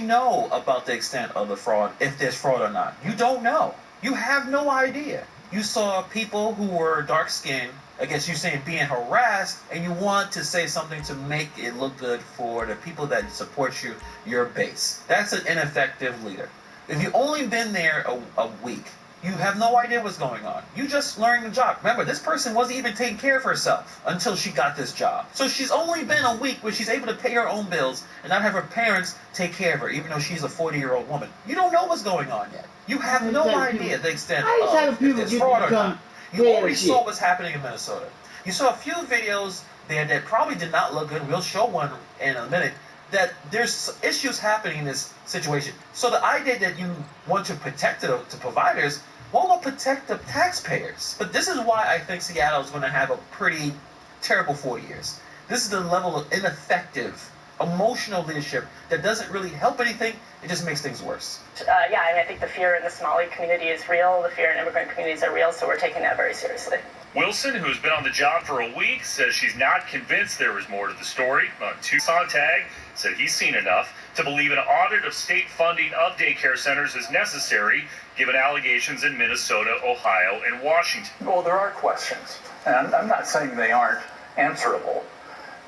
know about the extent of the fraud, if there's fraud or not. You don't know. You have no idea. You saw people who were dark-skinned, I guess you're saying being harassed, and you want to say something to make it look good for the people that support you, your base. That's an ineffective leader. If you've only been there a week, you have no idea what's going on. You just learned the job. Remember, this person wasn't even taking care of herself until she got this job. So she's only been a week where she's able to pay her own bills and not have her parents take care of her, even though she's a 40-year-old woman. You don't know what's going on yet. You have no idea the extent of if there's fraud or not. You already saw what's happening in Minnesota. You saw a few videos there that probably did not look good. We'll show one in a minute. That there's issues happening in this situation. So the idea that you want to protect the providers, well, we'll protect the taxpayers. But this is why I think Seattle is going to have a pretty terrible 4 years. This is the level of ineffective, emotional leadership that doesn't really help anything. It just makes things worse. Yeah, I think the fear in the Somali community is real. The fear in immigrant communities are real, so we're taking that very seriously. Wilson, who's been on the job for a week, says she's not convinced there was more to the story. Sontag said he's seen enough to believe an audit of state funding of daycare centers is necessary, given allegations in Minnesota, Ohio, and Washington. Well, there are questions, and I'm not saying they aren't answerable,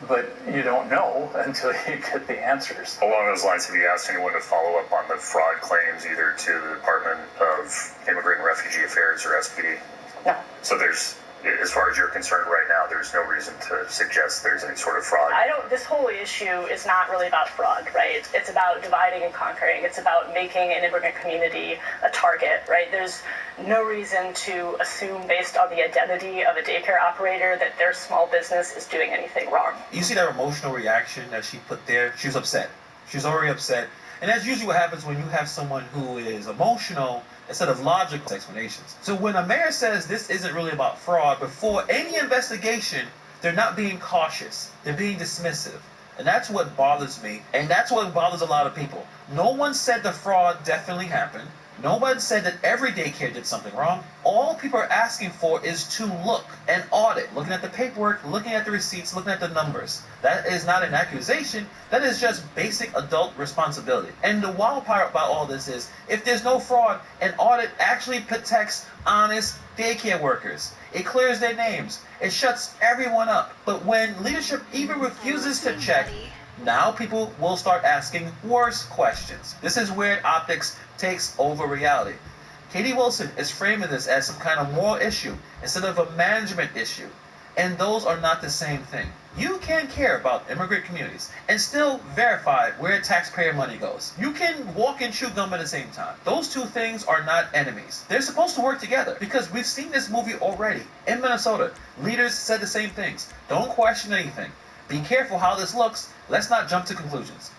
but you don't know until you get the answers. Along those lines, have you asked anyone to follow up on the fraud claims, either to the Department of Immigrant and Refugee Affairs or SPD? No. So there's, as far as you're concerned right now, there's no reason to suggest there's any sort of fraud? This whole issue is not really about fraud, right? It's about dividing and conquering. It's about making an immigrant community a target, right? There's no reason to assume based on the identity of a daycare operator that their small business is doing anything wrong. You see that emotional reaction that she put there? She was upset. She was already upset. And that's usually what happens when you have someone who is emotional instead of logical explanations. So when a mayor says this isn't really about fraud, before any investigation, they're not being cautious. They're being dismissive. And that's what bothers me. And that's what bothers a lot of people. No one said the fraud definitely happened. No one said that every daycare did something wrong. All people are asking for is to look and audit, looking at the paperwork, looking at the receipts, looking at the numbers. That is not an accusation. That is just basic adult responsibility. And the wild part about all this is, if there's no fraud, an audit actually protects honest daycare workers. It clears their names. It shuts everyone up. But when leadership even refuses to check, now people will start asking worse questions. This is where optics takes over reality. Katie Wilson is framing this as some kind of moral issue instead of a management issue. And those are not the same thing. You can care about immigrant communities and still verify where taxpayer money goes. You can walk and chew gum at the same time. Those two things are not enemies. They're supposed to work together because we've seen this movie already. In Minnesota, leaders said the same things. Don't question anything. Be careful how this looks. Let's not jump to conclusions.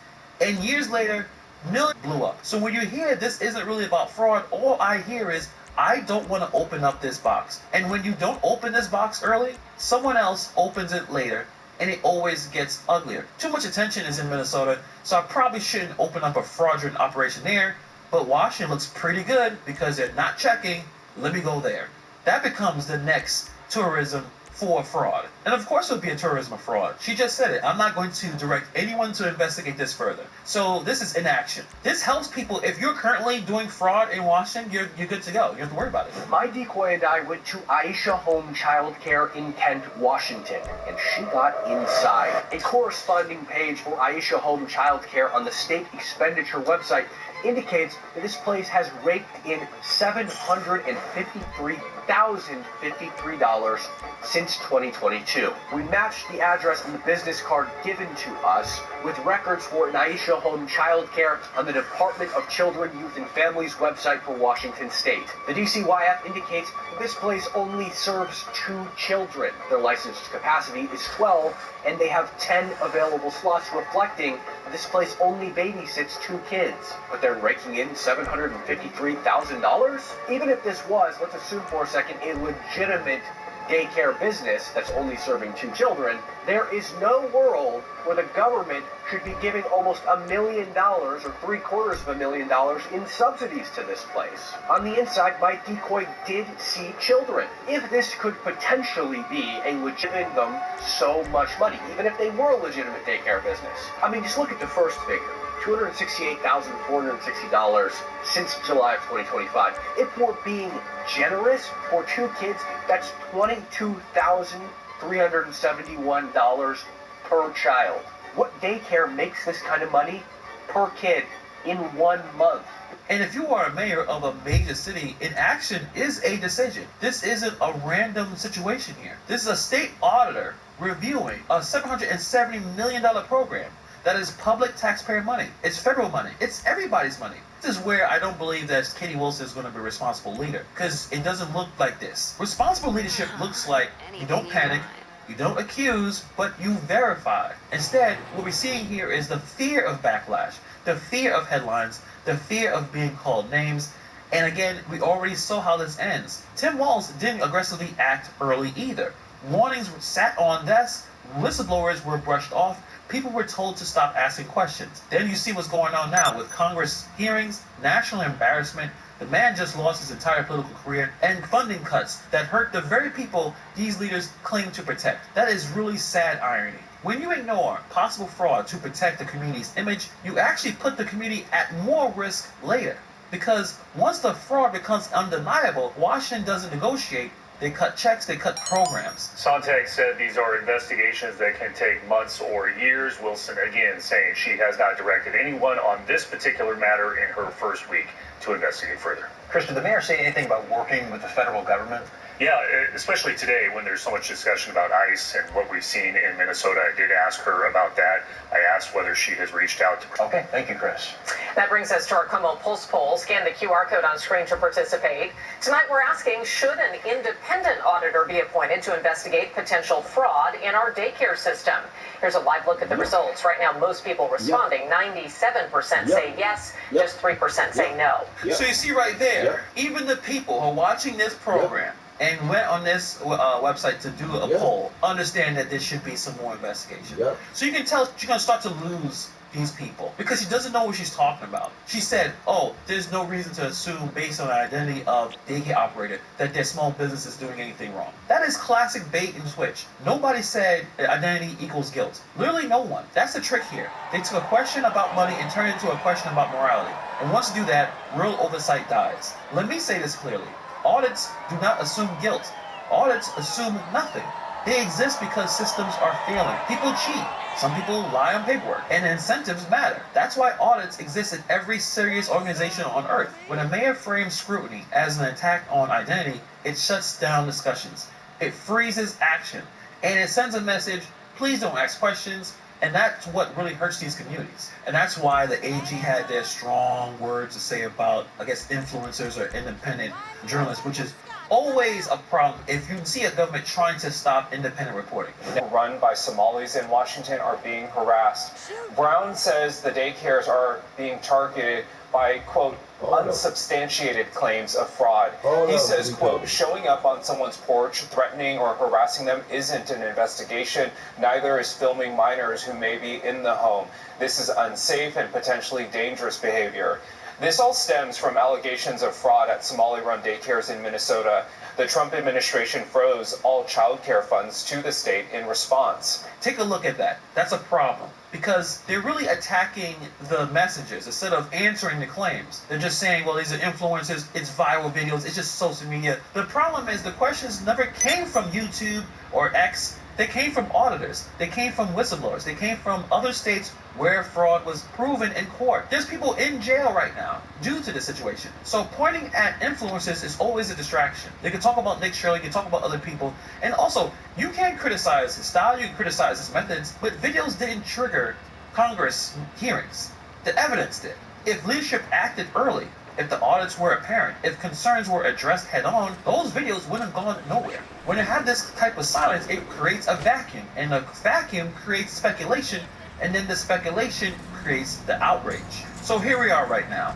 And years later, millions blew up. So when you hear this isn't really about fraud, all I hear is, I don't want to open up this box. And when you don't open this box early, someone else opens it later, and it always gets uglier. Too much attention is in Minnesota, so I probably shouldn't open up a fraudulent operation there, but Washington looks pretty good because they're not checking. Let me go there. That becomes the next tourism for fraud. And of course it would be a tourism of fraud. She just said it. I'm not going to direct anyone to investigate this further. So this is inaction. This helps people. If you're currently doing fraud in Washington, you're good to go. You don't have to worry about it. My decoy and I went to Aisha Home Child Care in Kent, Washington, and she got inside. A corresponding page for Aisha Home Child Care on the state expenditure website indicates that this place has raked in $753,053 since 2022. We matched the address on the business card given to us with records for an Aisha Home Child Care on the Department of Children, Youth, and Families website for Washington State. The DCYF indicates that this place only serves 2 children. Their licensed capacity is 12, and they have 10 available slots, reflecting that this place only babysits 2 kids. But they're raking in $753,000? Even if this was, let's assume for a second, a legitimate daycare business that's only serving 2 children, there is no world where the government should be giving almost $1 million or $750,000 in subsidies to this place. On the inside, my decoy did see children. If this could potentially be a legitimate them so much money, even if they were a legitimate daycare business. I mean, just look at the first figure. $268,460 since July of 2025. If we're being generous, for 2 kids, that's $22,371 per child. What daycare makes this kind of money per kid in 1 month? And if you are a mayor of a major city, inaction is a decision. This isn't a random situation here. This is a state auditor reviewing a $770 million program that is public taxpayer money. It's federal money. It's everybody's money. This is where I don't believe that Katie Wilson is going to be a responsible leader, because it doesn't look like this. Responsible leadership looks like you don't panic, you don't accuse, but you verify. Instead, what we're seeing here is the fear of backlash, the fear of headlines, the fear of being called names. And again, we already saw how this ends. Tim Walz didn't aggressively act early either. Warnings sat on desks, whistleblowers were brushed off, people were told to stop asking questions. Then you see what's going on now with Congress hearings, national embarrassment. The man just lost his entire political career, and funding cuts that hurt the very people these leaders claim to protect. That is really sad irony. When you ignore possible fraud to protect the community's image, you actually put the community at more risk later. Because once the fraud becomes undeniable, Washington doesn't negotiate. They cut checks, they cut programs. Sontag said these are investigations that can take months or years. Wilson again saying she has not directed anyone on this particular matter in her first week to investigate further. Chris, did the mayor say anything about working with the federal government? Yeah, especially today when there's so much discussion about ICE and what we've seen in Minnesota. I did ask her about that. I asked whether she has reached out to... Okay, thank you, Chris. That brings us to our KOMO Pulse poll. Scan the QR code on screen to participate. Tonight we're asking, should an independent auditor be appointed to investigate potential fraud in our daycare system? Here's a live look at the results. Right now, most people responding, 97% say yes, just 3% say no. So you see right there, even the people who are watching this program and went on this website to do a poll understand that there should be some more investigation. So you can tell she's going to start to lose these people because she doesn't know what she's talking about. She said, oh, there's no reason to assume based on the identity of daycare operator that their small business is doing anything wrong. That is classic bait and switch. Nobody said that identity equals guilt. Literally no one. That's the trick here. They took a question about money and turned it into a question about morality. And once you do that, real oversight dies. Let me say this clearly. Audits do not assume guilt. Audits assume nothing. They exist because systems are failing. People cheat. Some people lie on paperwork. And incentives matter. That's why audits exist in every serious organization on earth. When a mayor frames scrutiny as an attack on identity, it shuts down discussions. It freezes action. And it sends a message, please don't ask questions. And that's what really hurts these communities. And that's why the AG had their strong words to say about, I guess, influencers or independent journalists, which is always a problem if you see a government trying to stop independent reporting. Run by Somalis in Washington are being harassed. Brown says the daycares are being targeted by, quote, unsubstantiated claims of fraud. He says, quote, showing up on someone's porch, threatening or harassing them isn't an investigation. Neither is filming minors who may be in the home. This is unsafe and potentially dangerous behavior. This all stems from allegations of fraud at Somali-run daycares in Minnesota. The Trump administration froze all child care funds to the state in response. Take a look at that. That's a problem because they're really attacking the messages instead of answering the claims. They're just saying, well, these are influencers, it's viral videos, it's just social media. The problem is the questions never came from YouTube or X. They came from auditors. They came from whistleblowers. They came from other states where fraud was proven in court. There's people in jail right now due to this situation. So pointing at influencers is always a distraction. They can talk about Nick Shirley, you can talk about other people. And also, you can criticize his style, you can criticize his methods, but videos didn't trigger Congress hearings. The evidence did. If leadership acted early, if the audits were apparent, if concerns were addressed head on, those videos wouldn't have gone nowhere. When you have this type of silence, it creates a vacuum, and the vacuum creates speculation, and then the speculation creates the outrage. So here we are right now.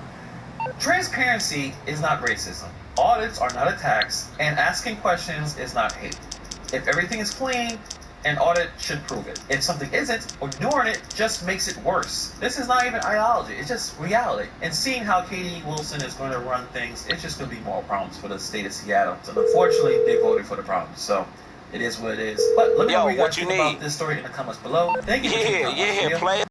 Transparency is not racism. Audits are not attacks, and asking questions is not hate. If everything is clean, an audit should prove it. If something isn't, ignoring it just makes it worse. This is not even ideology, it's just reality. And seeing how Katie Wilson is going to run things, it's just going to be more problems for the state of Seattle. So unfortunately, they voted for the problems. So it is what it is. But let me know what you guys think about this story in the comments below. Thank you for taking the time. Play it.